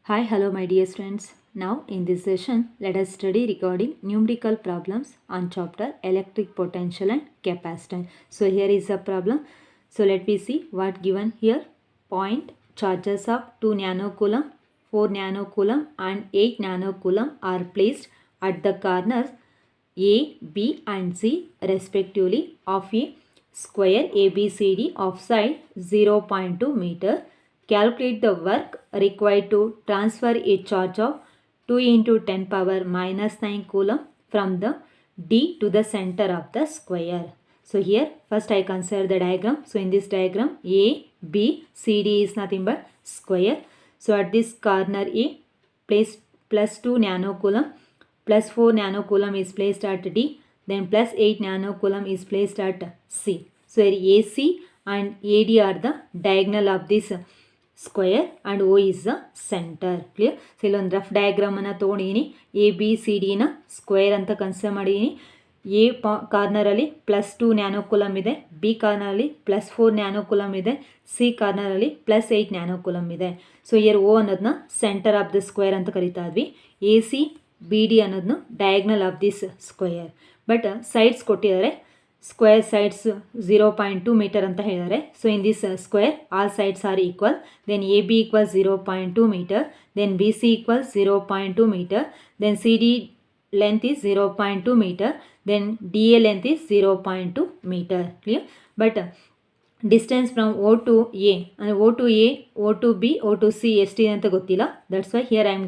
Hi, hello, my dear friends. Now, in this session, let us study regarding numerical problems on chapter electric potential and capacitance. So, here is the problem. So, let me see what given here. Point charges of 2 nanocoulomb, 4 nanocoulomb, and 8 nanocoulomb are placed at the corners A, B, and C, respectively, of a square ABCD of side 0.2 meter. Calculate the work required to transfer a charge of 2 into 10 power minus 9 coulomb from the D to the center of the square. So here first I consider the diagram. So in this diagram A, B, C, D is nothing but square. So at this corner A, place plus 2 nanocoulomb, plus 4 nanocoulomb is placed at D, then plus 8 nanocoulomb is placed at C. So here AC and AD are the diagonal of this square and O is the center. Clear? So ಇಲ್ಲೊಂದು rough diagram ಅನ್ನು ತೊಗೊಂಡಿದ್ದೀನಿ. A B C ಡಿನ square ಅಂತ consider ಮಾಡಿದ್ದೀನಿ. A ಕಾರ್ನರಲ್ಲಿ plus 2 nanocoulomb ಇದೆ, B ಕಾರ್ನರಲ್ಲಿ plus 4 nanocoulomb ಇದೆ, C ಕಾರ್ನರಲ್ಲಿ plus 8 nanocoulomb ಇದೆ. So here ಓ ಅನ್ನೋದನ್ನ centre of the square ಅಂತ ಕರಿತಾ ಇದ್ವಿ. ಎ ಸಿ ಬಿ ಡಿ ಅನ್ನೋದನ್ನು diagonal of this square. But sides ಕೊಟ್ಟಿದ್ದಾರೆ, ಸ್ಕ್ವೇರ್ ಸೈಡ್ಸ್ 0.2 ಮೀಟರ್ ಅಂತ ಹೇಳಿದ್ದಾರೆ. So in this square all sides are equal. Then A B equals 0.2 meter, then B C equals 0.2 meter, then C D length is 0.2 meter, then DA length is 0.2 meter. Clear? But distance from O to A and O to A, O to B, O to C ಎಷ್ಟಿದೆ ಅಂತ ಗೊತ್ತಿಲ್ಲ. That's why here I am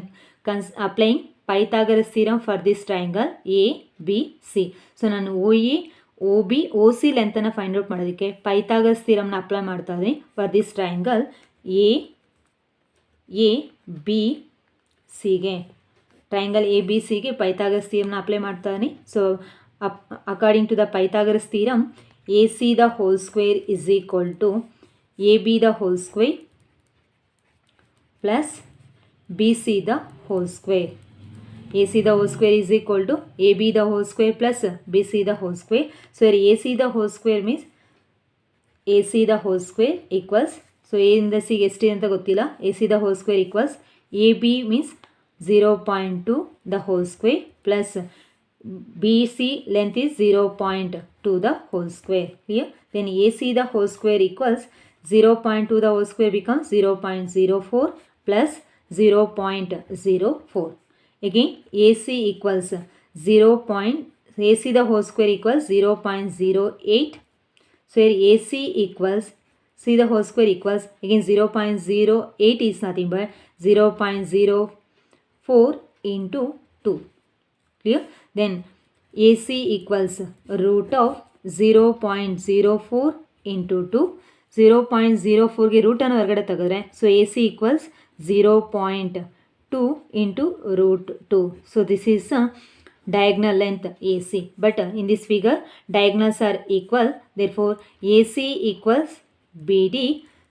applying Pythagoras theorem for this triangle A, B, C. So ನಾನು OA, OB, OC ಲೆಂತನ್ನು find out ಮಾಡೋದಕ್ಕೆ Pythagoras theorem ನ apply ಮಾಡ್ತಾ ಇದ್ದೀನಿ for this triangle A, B, C ಗೆ. ಟ್ರಯಾಂಗಲ್ ಎ ಬಿ ಸಿಗೆ Pythagoras ಥಿಯರಮ್ನ ಅಪ್ಲೈ ಮಾಡ್ತಾ ಇದ್ದೀನಿ. So according to the Pythagoras theorem, A C the whole square is equal to A B the whole square plus B C the whole square. A C the whole square is equal to A B the whole square plus B C the whole square. So A C the whole square means A C the whole square equals, so A ಇಂದ ಸಿಗೆ ಎಷ್ಟಿದೆ ಅಂತ ಗೊತ್ತಿಲ್ಲ, A C the whole square equals A B means 0.2 the whole square plus BC length is 0.2 the whole square. Clear? Then AC the whole square equals 0.2 the whole square becomes 0.04 plus 0.04. Again AC equals AC the whole square equals 0.08. So here AC equals C the whole square equals again 0.08 is nothing but 0.04 into 2. Clear? Then AC equals root of 0.04 into 2. 0.04 ಗೆ root ಅನ್ನು ಹೊರಗಡೆ ತೆಗೆದ್ರೆ so AC equals 0.2 into root 2. So this is diagonal length AC. But in this figure diagonals are equal, therefore AC equals BD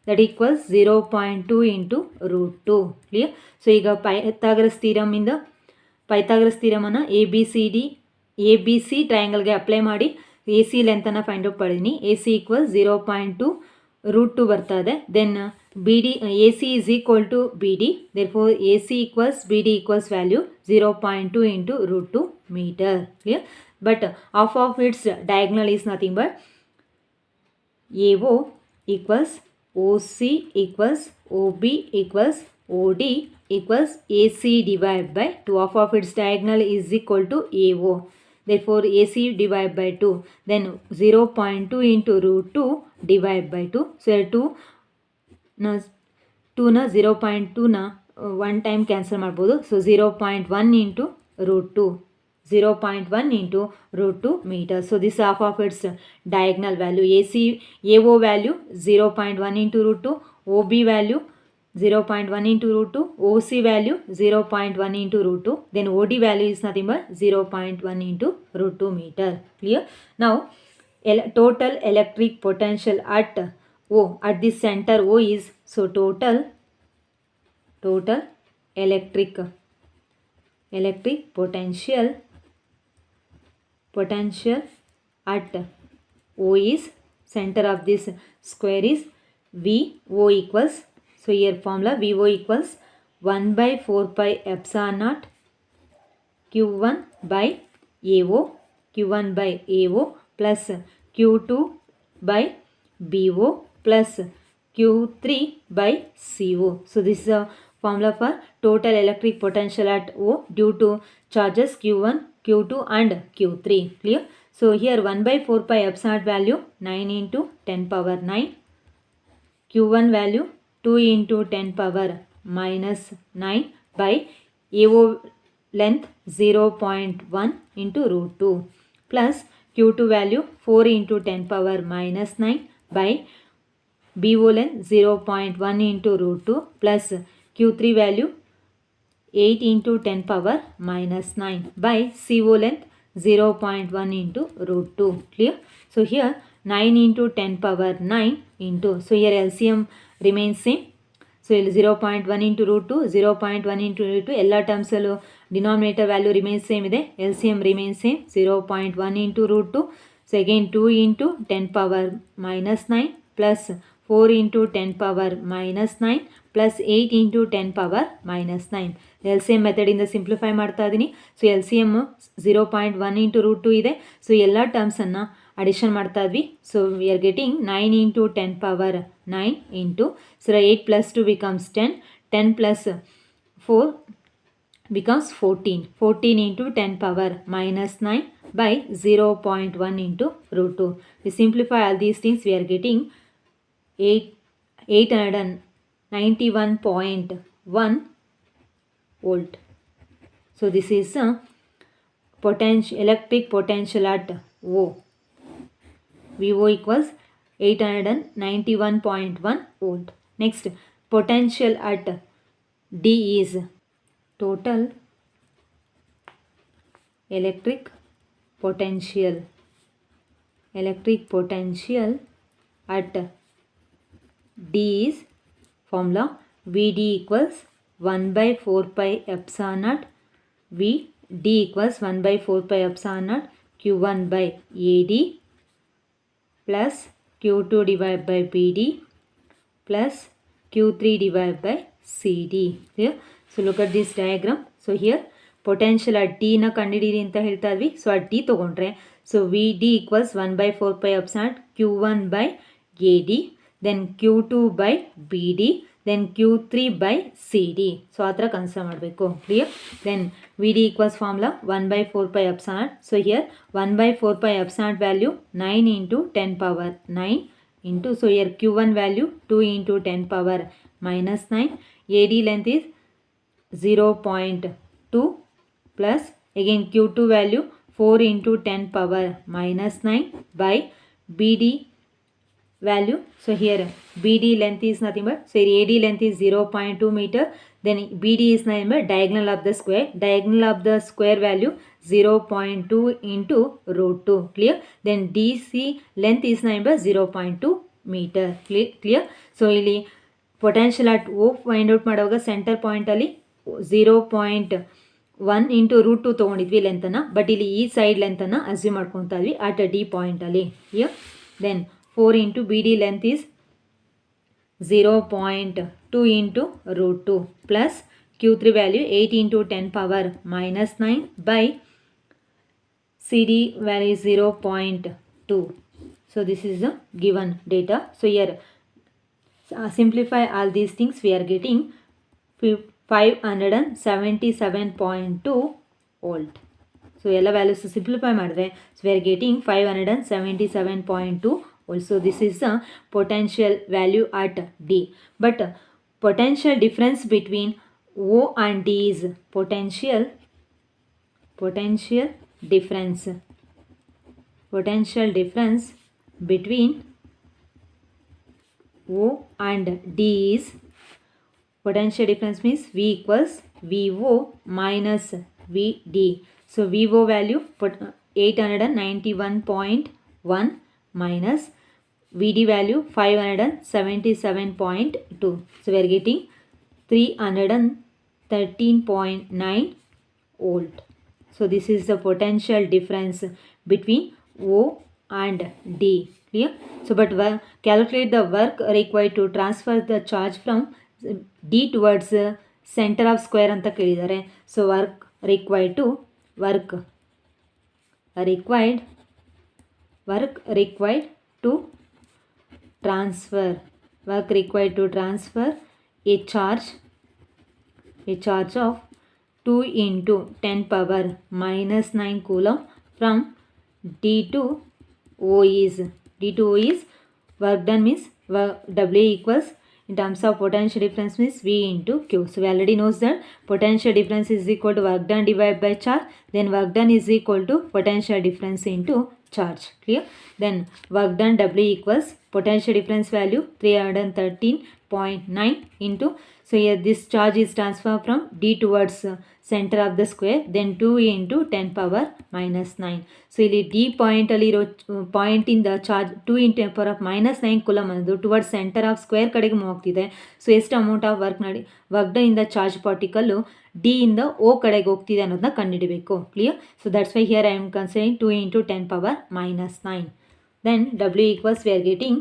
that equals 0.2 into root 2. Clear? So ಈಗ Pythagoras ಥಿಯರಮನ್ನು A B C ಟ್ರಯಾಂಗಲ್ಗೆ apply ಮಾಡಿ A C ಲೆಂತನ್ನು find out ಮಾಡಿದ್ದೀನಿ. A C equals 0.2 root 2 ಬರ್ತಾ ಇದೆ. Then B D A C is equal to B D, therefore A C equals B D equals value 0.2 into root 2 metre. Clear? But of its diagonal is nothing but A O equals OC equals OB equals OD equals AC divided by 2. Of its diagonal is equal to AO. Therefore, AC divided by 2. Then 0.2 into root 2 divided by 2. So, 2 na 0.2 na one time cancel ಮಾಡ್ಬೋದು. So, 0.1 into root 2. 0.1 into root 2 meters. So this half of its diagonal value. AO value 0.1 into root 2, OB value 0.1 into root 2, OC value 0.1 into root 2, then OD value is nothing but 0.1 into root 2 meter. Clear? Now total electric potential at O, at this center O is, so total electric potential at O is, center of this square is VO equals, so here formula VO equals 1 by 4 pi epsilon naught Q1 by AO, Q1 by AO plus Q2 by BO plus Q3 by CO. So this is a formula for total electric potential at O due to charges Q1, Q2 and Q3. Clear? So here 1 by 4 pi epsilon value 9 into 10 power 9. Q1 value 2 into 10 power minus 9 by AO length 0.1 into root 2 plus Q2 value 4 into 10 power minus 9 by BO length 0.1 into root 2 plus Q3 value 8 into 10 power minus 9 by CO length 0.1 into root 2. Clear? So here 9 into 10 power 9 into, so here LCM remains same. So 0.1 into root 2, 0.1 into root 2, ಎಲ್ಲ terms ಅಲ್ಲೂ denominator value remains same ಇದೆ, LCM remains same, 0.1 into root 2. So again 2 into 10 power minus 9 plus 4 into 10 power minus 9 plus 8 into 10 power minus 9. LCM method ಇಂದ simplify ಮಾಡ್ತಾ ಇದ್ದೀನಿ. So LCM 0.1 into root 2 ಇದೆ. So ಎಲ್ಲ ಟರ್ಮ್ಸನ್ನು addition ಮಾಡ್ತಾ ಇದ್ವಿ. So we are getting 9 into 10 power 9 into, so 8 plus 2 becomes 10, 10 plus 4 becomes 14, 14 into 10 power minus 9 by 0.1 into root 2. We simplify all these things, we are getting 891.1 volt. So this is a electric potential at O. VO equals 891.1 volt. Next, potential at D is total electric potential. Electric potential at D is formula VD equals 1 by 4 pi epsilon naught VD equals 1 by 4 pi epsilon naught Q1 by AD plus Q2 divided by BD plus Q3 divided by CD. Here, so look at this diagram. So here potential at D na ಕಂಡುಹಿಡಿಯಿರಿ ಅಂತ ಹೇಳ್ತಾ ಇದ್ವಿ. So at D ತಗೊಂಡ್ರೆ, so VD equals 1 by 4 pi epsilon Q1 by AD, then Q2 by BD, then Q3 by CD. So ಆ ಥರ consider ಮಾಡಬೇಕು. Clear? Then VD equals formula 1 by 4 pi epsilon. So here 1 by 4 pi epsilon value 9 into 10 power 9 into, so here Q1 value 2 into 10 power minus 9. AD length is 0.2 plus again Q2 value 4 into 10 power minus 9 by BD value. So here BD length is nothing but, so here AD length is 0.2 meter, then BD is nothing but diagonal of the square. Diagonal of the square value 0.2 into root 2. Clear? Then DC length is nothing but 0.2 meter. Clear? So ಇಲ್ಲಿ potential at O find out ಮಾಡುವಾಗ centre ಪಾಯಿಂಟಲ್ಲಿ 0.1 into root 2 ತೊಗೊಂಡಿದ್ವಿ ಲೆಂತನ್ನು, but ಇಲ್ಲಿ ಈ side ಲೆಂತನ್ನು assume ಮಾಡ್ಕೊತಾ ಇದ್ವಿ ಅಟ್ ಡಿ ಪಾಯಿಂಟಲ್ಲಿ. Clear? Then 4 into BD length is 0.2 into root 2 plus Q3 value 8 into 10 power minus 9 by CD value is 0.2. So this is the given data. So here simplify all these things, we are getting 577.2 volt. So ಎಲ್ಲ values simplify ಮಾಡಿದ್ರೆ, so we are getting 577.2. Also this is the potential value at D. But potential difference between O and D is potential difference between O and D is, potential difference means V equals VO minus VD. So VO value 891.1 minus VD value 577.2. So we are getting 313.9 volt. So this is the potential difference between O and D. Clear? So but calculate the work required to transfer the charge from D towards centre of square ಅಂತ ಕೇಳಿದ್ದಾರೆ. So work required to transfer a charge of 2 into 10 power minus 9 coulomb from D to O is work done means W equals, in terms of potential difference means V into Q. So we already knows that potential difference is equal to work done divided by charge. Then work done is equal to potential difference into charge. Clear? Then work done W equals potential difference value 313.9 into, so here this charge is transferred from D towards center of the square, then 2 into 10 power minus 9. So ಇಲ್ಲಿ D point ಅಲ್ಲಿ ಇರೋ point ಇಂದ charge 2 into 10 power minus 9 coulomb ಅನ್ನೋದು towards centre of square ಕಡೆಗೆ move ಆಗ್ತಿದೆ. ಸೊ ಎಷ್ಟು amount of work done ಇಂದ ಚಾರ್ಜ್ ಪಾರ್ಟಿಕಲ್ಲು ಡಿ ಇಂದ ಓ ಕಡೆಗೆ ಹೋಗ್ತಿದೆ ಅನ್ನೋದನ್ನ ಕಂಡುಹಿಡಬೇಕು. Clear? So that's why here I am considering 2 into 10 power minus 9. Then W equals, we are getting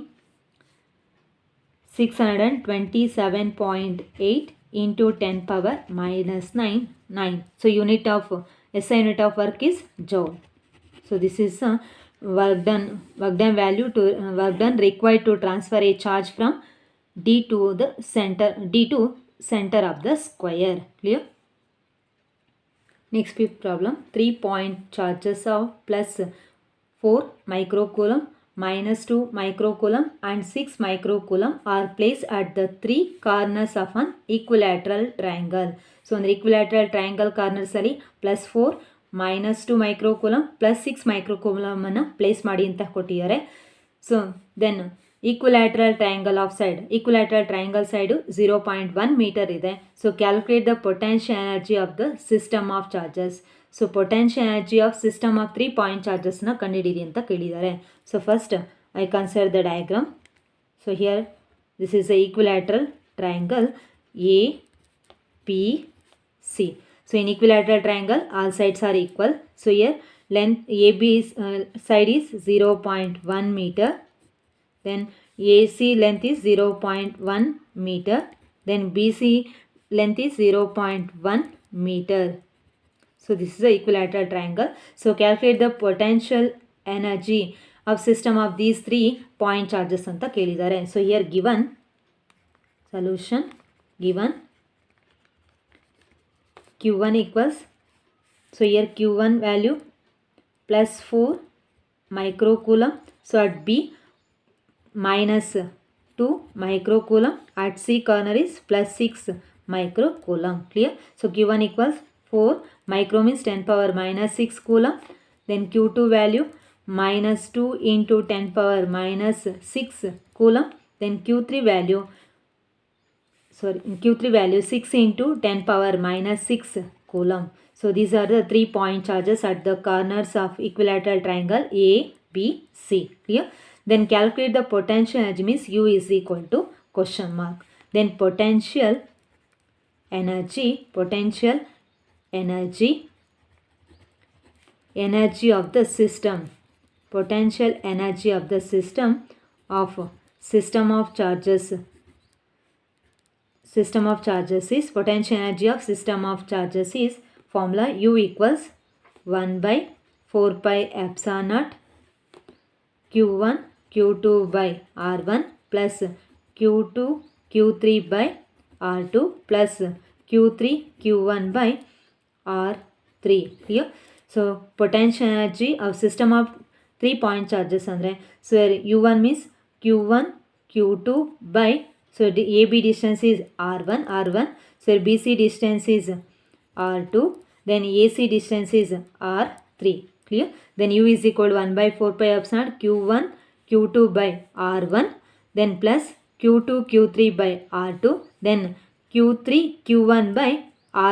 627.8 into 10 power minus 9. So unit of SI unit of work is joule. So this is work done value to work done required to transfer a charge from D to center of the square. Clear? Next fifth problem. 3 point charges of plus 4 microcoulomb, minus 2 microcoulomb and 6 microcoulomb are placed at the 3 corners of an equilateral triangle. So on the equilateral triangle corners ಅಲ್ಲಿ +4 -2 microcoulomb +6 microcoulomb ಅನ್ನು place ಮಾಡಿ ಅಂತ ಕೊಟ್ಟಿದ್ದಾರೆ. So then equilateral triangle side 0.1 meter ಇದೆ. So calculate the potential energy of the system of charges. So potential energy of system of 3 point ಚಾರ್ಜಸ್ನ ಕಂಡುಹಿಡಿಯಿರಿ ಅಂತ ಕೇಳಿದ್ದಾರೆ. So first I consider the diagram. So here this is the equilateral triangle A P C. So in equilateral triangle all sides are equal. So here length AB side is 0.1 meter. Then AC length is 0.1 meter. Then BC length is 0.1 meter. So this is the equilateral triangle. So calculate the potential energy of system of these 3 point charges anta kelidare. So here given solution, given Q1 equals, so here Q1 value +4 microcoulomb. So at B -2 microcoulomb, at C corner is +6 microcoulomb. Clear? So Q1 equals 4 micro means 10 power -6 coulomb. Then Q2 value -2 into 10 power -6 coulomb. Then Q3 value 6 into 10 power -6 coulomb. So these are the 3 point charges at the corners of equilateral triangle A, B, C. Clear? Then calculate the potential energy means U is equal to question mark. Then potential energy of the system. Potential energy of the system of charges. System of charges is potential energy of system of charges is formula U equals 1/4 pi epsilon naught Q1 Q2 by R1 plus Q2 Q3 by R2 plus Q3 Q1 by R3. Here, so potential energy of system of 3 point charges andre, so U1 means Q1 Q2 by, so the AB distance is R1, so BC distance is R2, then AC distance is R3. Clear? Then U is equal to 1/4 pi epsilon Q1 Q2 by R1, then plus Q2 Q3 by R2, then Q3 Q1 by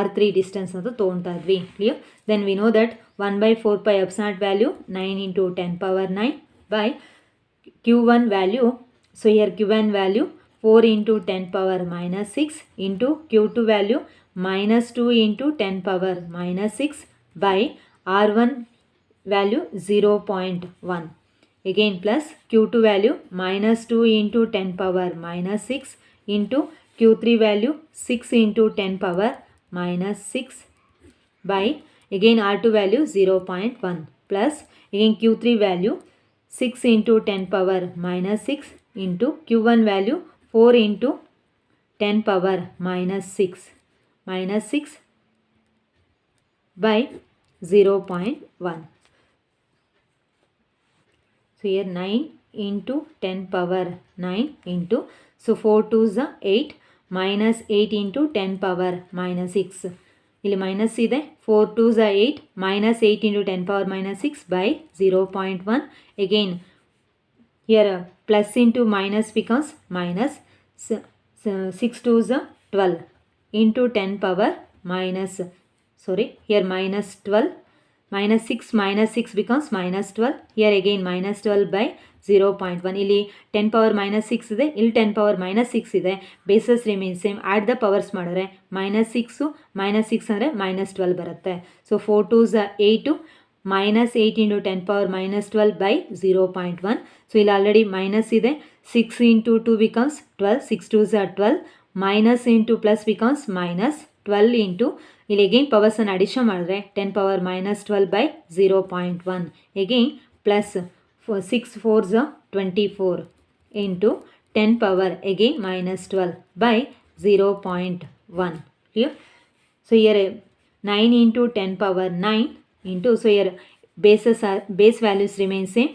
R3 distance ಅಂತ ತೊಗೊಳ್ತಾ ಇದ್ವಿ. Clear? Then we know that 1/4 pi epsilon value 9 into 10 power 9 by Q1 value, so here Q1 value 4 into 10 power -6 into Q2 value -2 into 10 power -6 by R1 value 0.1. Again plus Q2 value -2 into 10 power -6 into Q3 value 6 into 10 power minus 6 by again R2 value 0.1 plus again Q3 value 6 into 10 power minus 6 into Q1 value 4 into 10 power minus 6 by 0.1. So here 9 into 10 power 9 into, so 4 2s are 8 minus 8 into 10 power minus 6. ಇಲ್ಲಿ minus ಇದೆ 4 2s are 8 minus 8 into 10 power minus 6 by 0.1. Again here plus into minus becomes minus 6 2s are 12 into 10 power minus, sorry, here minus 12 minus 6 becomes minus 12. Here again minus 12 by 0.1. ಇಲ್ಲಿ 10 power minus 6 ಇದೆ, ಇಲ್ಲಿ 10 power minus 6 ಇದೆ. Basis remain same. Add the powers ಮಾಡಿದ್ರೆ minus 6 ಅಂದರೆ minus 12 ಬರುತ್ತೆ. So 4 2s are 8 minus 8 into 10 power minus 12 by 0.1. So ಇಲ್ಲಿ already minus ಇದೆ. 6 into 2 becomes 12. 6 2s are 12. Minus into plus becomes minus 12 into, ಇಲ್ಲಿ again powers ಅನ್ನು addition ಮಾಡಿದ್ರೆ 10 power minus 12 by 0.1. Again plus 6 4s are 24 into 10 power again minus 12 by 0.1. Clear? So here 9 into 10 power 9 into, so here base values remain same.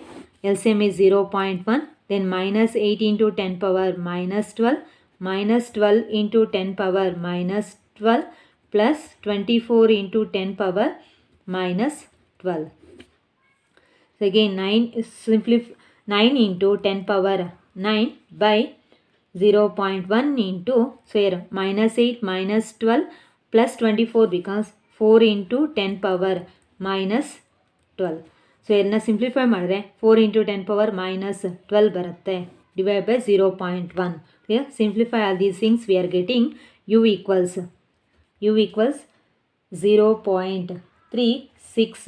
LCM is 0.1. Then minus 8 into 10 power minus 12 minus 12 into 10 power minus 12 plus 24 into 10 power minus 12. So again 9 into 10 power 9 by 0.1 into, so here minus 8 minus 12 plus 24 becomes 4 into 10 power minus 12. So ಇದನ್ನ simplify ಮಾಡಿದ್ರೆ 4 into 10 power minus 12 ಬರುತ್ತೆ, divide by 0.1. Clear? Simplify all these things we are getting u equals 0.36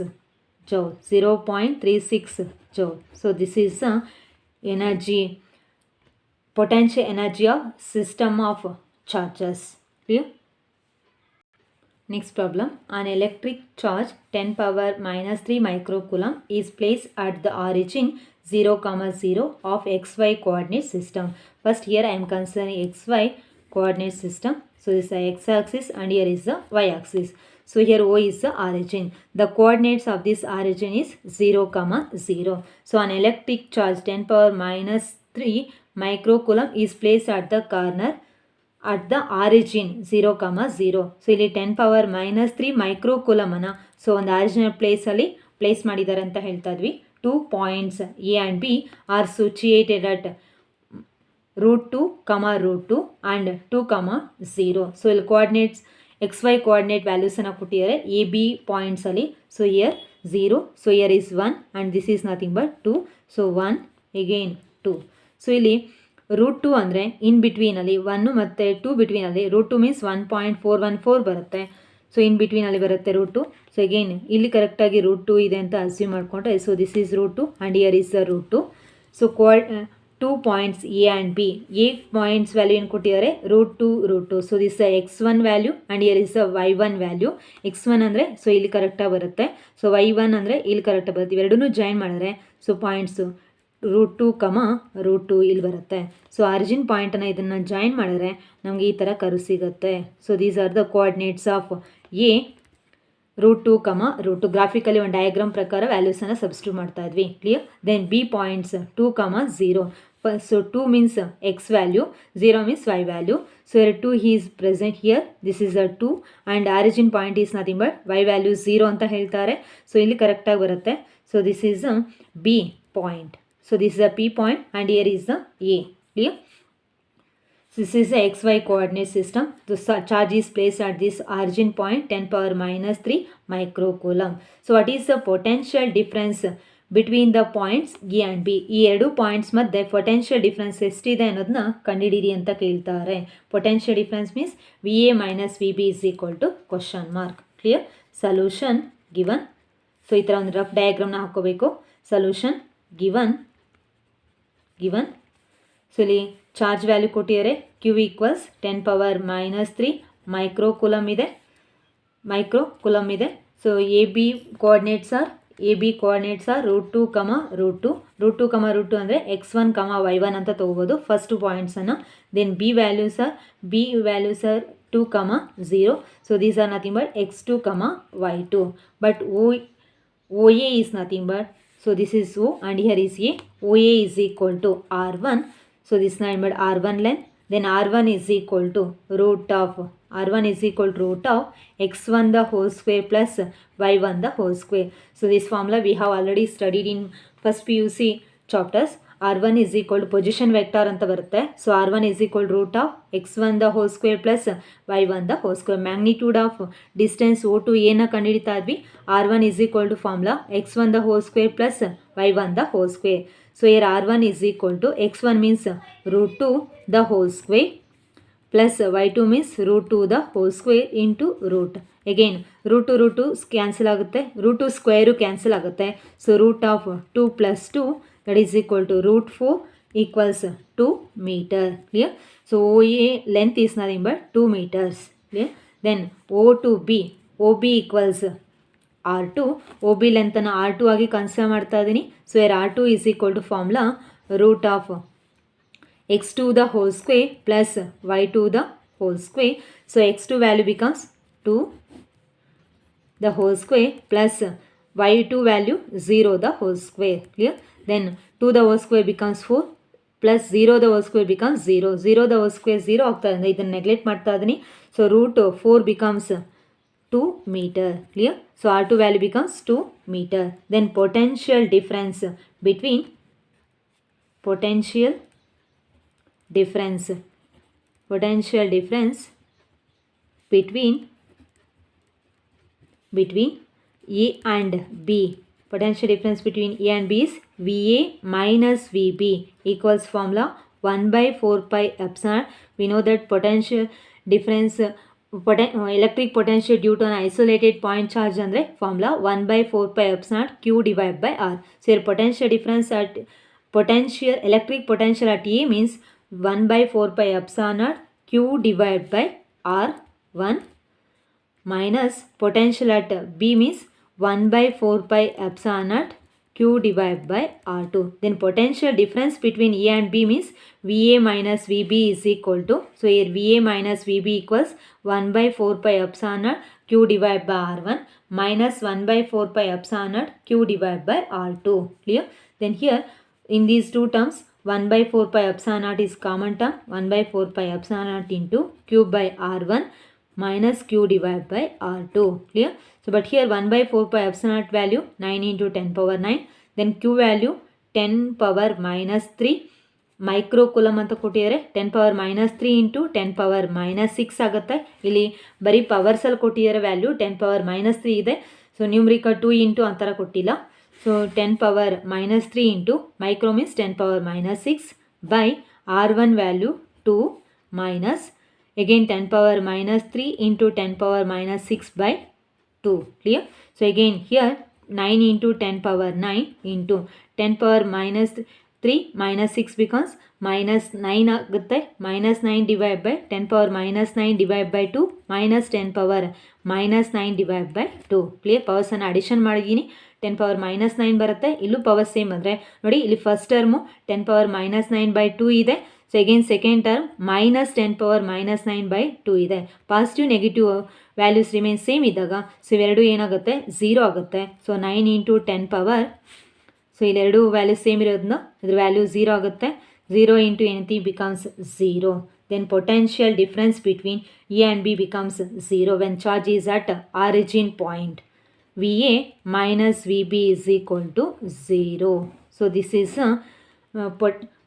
joule. 0.36 joule. So this is the energy, potential energy of system of charges. Clear? Next problem. An electric charge 10 power minus 3 microcoulomb is placed at the origin 0,0 of xy coordinate system. First here I am considering xy coordinate system. So this is the x-axis and here is the y-axis. So here O is the origin. The coordinates of this origin is 0,0. So an electric charge 10 power minus 3 microcoulomb is placed at the corner at the origin 0,0. So ಇಲ್ಲಿ 10 power minus 3 microcoulomb ಅನ್ನು so ಒಂದು original ಪ್ಲೇಸಲ್ಲಿ place ಮಾಡಿದ್ದಾರೆ ಅಂತ ಹೇಳ್ತಾ ಇದ್ವಿ. 2 points A and B are situated at √2, √2 and 2, 0. So ಇಲ್ಲಿ coordinates XY coordinate ವ್ಯಾಲ್ಯೂಸನ್ನು ಕೊಟ್ಟಿದ್ದಾರೆ ಎ ಬಿ ಪಾಯಿಂಟ್ಸಲ್ಲಿ. So here 0, so here is 1 and this is nothing but 2. So 1 again 2. So ಇಲ್ಲಿ √2 ಅಂದರೆ ಇನ್ ಬಿಟ್ವೀನಲ್ಲಿ 1 ಮತ್ತು 2 ಬಿಟ್ವೀನಲ್ಲಿ √2 ಮೀನ್ಸ್ 1.414 ಬರುತ್ತೆ. ಸೊ ಇನ್ ಬಿಟ್ವೀನಲ್ಲಿ ಬರುತ್ತೆ √2. ಸೊ ಅಗೇನ್ ಇಲ್ಲಿ ಕರೆಕ್ಟಾಗಿ √2 ಇದೆ ಅಂತ ಅಸ್ಯೂಮ್ ಮಾಡಿಕೊಂಡ್ರೆ so this is √2 and year is the √2. So 2 points A and B. A points value ಏನು ಕೊಟ್ಟಿದ್ದಾರೆ √2. So this x1 value and year is the y1 value. x1 ಅಂದರೆ so ಇಲ್ಲಿ ಕರೆಕ್ಟಾಗಿ ಬರುತ್ತೆ. ಸೊ y1 ಅಂದರೆ ಇಲ್ಲಿ ಕರೆಕ್ಟಾಗಿ ಬರುತ್ತೆ. ಇವೆರಡೂ ಜಾಯಿನ್ ಮಾಡಿದ್ರೆ ಸೊ ಪಾಯಿಂಟ್ಸು √2, √2 ಇಲ್ಲಿ ಬರುತ್ತೆ. ಸೊ ಆರಿಜಿನ್ ಪಾಯಿಂಟನ್ನು ಇದನ್ನು ಜಾಯಿನ್ ಮಾಡಿದ್ರೆ ನಮಗೆ ಈ ಥರ ಕರು ಸಿಗುತ್ತೆ. So these are the coordinates of A √2, √2. Graphically ಒಂದು ಡಯಾಗ್ರಾಮ್ ಪ್ರಕಾರ ವ್ಯಾಲ್ಯೂಸನ್ನು ಸಬ್ಸ್ಟಿಟ್ಯೂಟ್ ಮಾಡ್ತಾ ಇದ್ವಿ. Clear? Then B points 2, 0. So 2 means x value, 0 means y value. So here 2 is present here. This is a 2 and origin point is nothing but y value 0 ಅಂತ ಹೇಳ್ತಾರೆ. So ಇಲ್ಲಿ ಕರೆಕ್ಟಾಗಿ ಬರುತ್ತೆ. So this is a B point. So this is a P point and here is the A. Clear? This is the XY coordinate system. The charge is placed at this origin point 10 power minus 3 microcoulomb. So what is the potential difference between the points A and B? ಈ ಎರಡು points ಮಧ್ಯೆ potential difference ಎಷ್ಟಿದೆ ಅನ್ನೋದನ್ನ ಕಂಡುಹಿಡಿಯಿರಿ ಅಂತ ಕೇಳ್ತಾರೆ. Potential difference means VA minus VB is equal to question mark. Clear? Solution given. So ಈ ಥರ ಒಂದು ರಫ್ ಡಯಾಗ್ರಾಮ್ನ ಹಾಕೋಬೇಕು. Solution given. ಸೊ ಇಲ್ಲಿ ಚಾರ್ಜ್ ವ್ಯಾಲ್ಯೂ ಕೊಟ್ಟಿದ್ದಾರೆ. ಕ್ಯೂ ಈಕ್ವಲ್ಸ್ 10⁻³ ಮೈಕ್ರೋಕುಲಮ್ ಇದೆ. So A B coordinates are √2, √2 ಅಂದರೆ x1, y1 ಅಂತ ತೊಗೋಬೋದು ಫಸ್ಟ್ ಪಾಯಿಂಟ್ಸನ್ನು. Then B values are 2, 0. So these are nothing but x2, y2. But OA is nothing but, so this is O and here is A. OA is equal to R1. So this is nothing but R1 length. Then R1 is equal to root of x1 the whole square plus y1 the whole square. So this formula we have already studied in first PUC chapters. R1 is equal to position vector ಅಂತ ಬರುತ್ತೆ. So R1 is equal to root of x1 the whole square plus y1 the whole square. Magnitude of distance O to A ನ ಕಂಡುಹಿಡಿತಾ ಇದ್ವಿ. R1 is equal to formula x1 the whole square plus y1 the whole square. So here R1 is equal to x1 means √2 the whole square plus y2 means √2 the whole square into root. Again √2 cancel ಆಗುತ್ತೆ, √2 square cancel ಆಗುತ್ತೆ. So root of 2 plus 2 that is equal to √4 equals 2 meter. Clear? So OA length is nothing but 2 meters. Clear? Then O to B, OB equals R2. OB length ಅನ್ನು R2 ಆಗಿ consider ಮಾಡ್ತಾ ಇದ್ದೀನಿ. So here R2 is equal to formula root of x2 the whole square plus y2 the whole square. So x2 value becomes 2 the whole square plus y2 value 0 the whole square. Clear? Then 2 the whole square becomes 4 plus 0 the whole square becomes 0. 0 the whole square 0 ಆಗ್ತಾ ಇದೆ, ಇದನ್ನು neglect ಮಾಡ್ತಾ ಇದ್ದೀನಿ. So √4 becomes 2 meter. Clear? So R2 value becomes 2 meter. Then potential difference between A and B. Potential difference between A and B is VA minus VB equals formula 1/4πε. We know that potential difference electric potential due to an isolated point charge andre formula 1/4πε Q divided by R. So here potential difference at electric potential at A means 1/4πε Q divided by R1 minus potential at B means 1/4πε Q divided by R2. Then potential difference between A and B means VA minus VB is equal to, so here VA minus VB equals 1/4πε Q divided by R1 minus 1/4πε Q divided by R2. Clear? Then here in these two terms 1/4πε is common term. 1/4πε into Q by R1 minus Q divided by R2. Clear? So but here 1/4πε value 9 into 10⁻9. Then Q value 10⁻³ microcoulomb ಅಂತ ಕೊಟ್ಟಿದ್ದಾರೆ. 10⁻³ into 10⁻6 ಆಗುತ್ತೆ. ಇಲ್ಲಿ ಬರೀ ಪವರ್ಸಲ್ಲಿ ಕೊಟ್ಟಿದ್ದಾರೆ value 10⁻³ ಇದೆ. So ನ್ಯೂಮ್ರಿಕಲ್ 2 into ಅಂತರ ಕೊಟ್ಟಿಲ್ಲ. So 10⁻³ into micro means 10⁻6 by R1 value 2 minus again 10⁻³ into 10⁻6 by 2. Clear? So again here 9 into 10⁻9 into 10⁻³ minus 6 becomes minus 9 ಆಗುತ್ತೆ. minus 9 divided by 10⁻9 divided by 2 minus 10⁻9 divided by 2. Clear? ಪವರ್ಸನ್ನು addition ಮಾಡಿದ್ದೀನಿ, 10⁻9 ಬರುತ್ತೆ. ಇಲ್ಲೂ power same ಅಂದರೆ ನೋಡಿ, ಇಲ್ಲಿ first term 10⁻9 by 2 ಇದೆ. So again second term minus 10⁻9 by 2 ಇದೆ. Positive negative values remain same ಇದ್ದಾಗ ಸೊ ಇವೆರಡು ಏನಾಗುತ್ತೆ, 0 ಆಗುತ್ತೆ. ಸೊ 9 into 10 ಪವರ್, ಸೊ ಇಲ್ಲೆರಡು ವ್ಯಾಲ್ಯೂ ಸೇಮ್ ಇರೋದನ್ನ ಇದ್ರ ವ್ಯಾಲ್ಯೂ 0 ಆಗುತ್ತೆ. 0 into anything becomes 0. Then potential difference between A and B becomes 0 when charge is at origin point. VA minus VB is equal to 0. So this is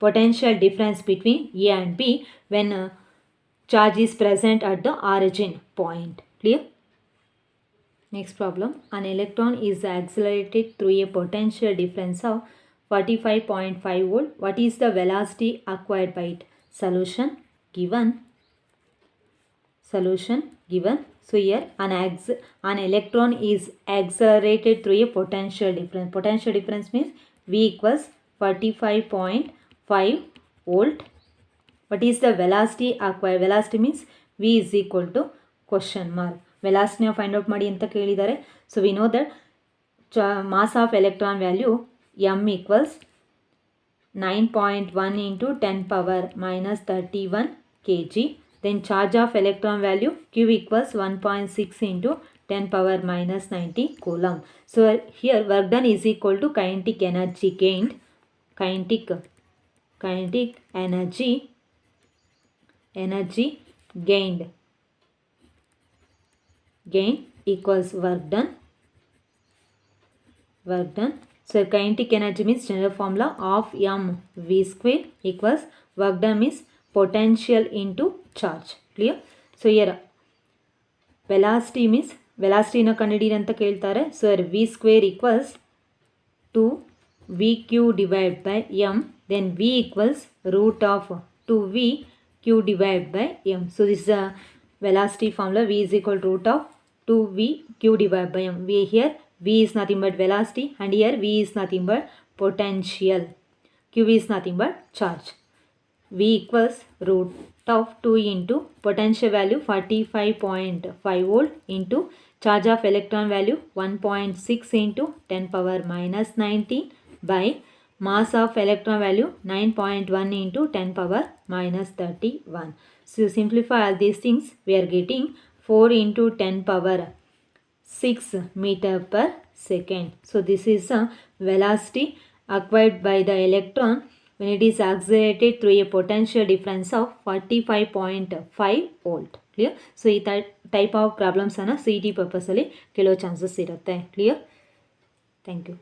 potential difference between A and B when charge is present at the origin point. Clear? Next problem. An electron is accelerated through a potential difference of 45.5 volt. What is the velocity acquired by it? Solution given. So here an electron is accelerated through a potential difference. Potential difference means V equals 45.5 volt What is the velocity acquired? Velocity means v is equal to question mark. Velocity find out ಮಾಡಿ ಅಂತ ಕೇಳಿದ್ದಾರೆ. So we know that mass of electron value m equals 9.1 into 10 power minus 31 kg. Then charge of electron value q equals 1.6 into 10 power minus 90 coulomb. So here work done is equal to kinetic energy gained. Kinetic energy gained equals work done. So kinetic energy means general formula of mv square equals work done means potential into charge. Clear? So here velocity means velocity na ಕಂಡುಹಿಡಿಯಿರಿ ಅಂತ ಕೇಳ್ತಾರೆ. So here v square equals 2vq divided by m, then v equals root of 2vq divided by m. So this is a velocity formula. V is equal to root of 2vq divided by m. We here v is nothing but velocity and here v is nothing but potential. Q is nothing but charge. V equals root of 2 into potential value 45.5 volt into charge of electron value 1.6 into 10 power minus 19 by mass of electron value 9.1 into 10 power minus 31. So simplify all these things, we are getting 4 into 10 power 6 meter per second. So this is a velocity acquired by the electron when it is accelerated through a potential difference of 45.5 volt. Clear? So ಈ type of problems ಅನ್ನು CET purpose ಅಲ್ಲಿ ಕೆಲವು chances ಇರುತ್ತೆ. Clear? Thank you.